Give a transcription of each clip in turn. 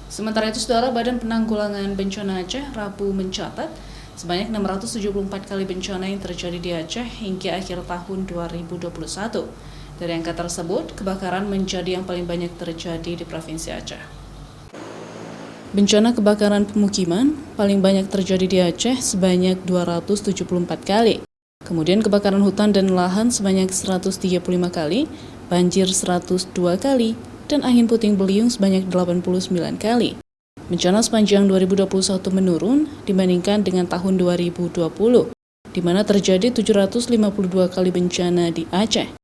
Sementara itu, Saudara, Badan Penanggulangan Bencana Aceh Rabu mencatat sebanyak 674 kali bencana yang terjadi di Aceh hingga akhir tahun 2021. Dari angka tersebut, kebakaran menjadi yang paling banyak terjadi di Provinsi Aceh. Bencana kebakaran pemukiman paling banyak terjadi di Aceh sebanyak 274 kali. Kemudian kebakaran hutan dan lahan sebanyak 135 kali, banjir 102 kali, dan angin puting beliung sebanyak 89 kali. Bencana sepanjang 2021 menurun dibandingkan dengan tahun 2020, di mana terjadi 752 kali bencana di Aceh.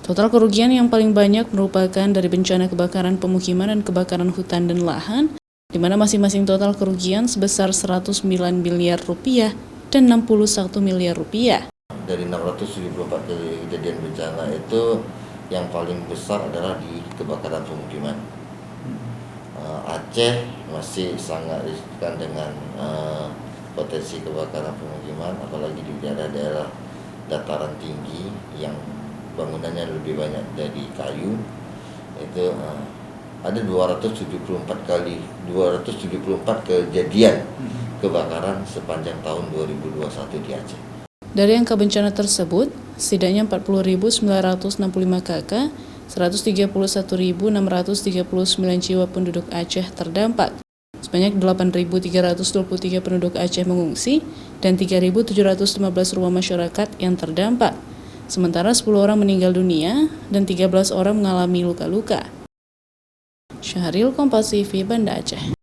Total kerugian yang paling banyak merupakan dari bencana kebakaran pemukiman dan kebakaran hutan dan lahan, di mana masing-masing total kerugian sebesar 109 miliar rupiah dan 61 miliar rupiah. Dari 674 kali kejadian bencana itu yang paling besar adalah di kebakaran pemukiman. Aceh masih sangat riskan dengan potensi kebakaran pemukiman, apalagi di daerah-daerah dataran tinggi yang bangunannya lebih banyak dari kayu. Itu ada 274 kejadian kebakaran sepanjang tahun 2021 di Aceh. Dari angka bencana tersebut, setidaknya 40.965 kakak, 131.639 jiwa penduduk Aceh terdampak. Sebanyak 8.323 penduduk Aceh mengungsi dan 3.715 rumah masyarakat yang terdampak. Sementara 10 orang meninggal dunia dan 13 orang mengalami luka-luka. Syahril, Kompas TV, Banda Aceh.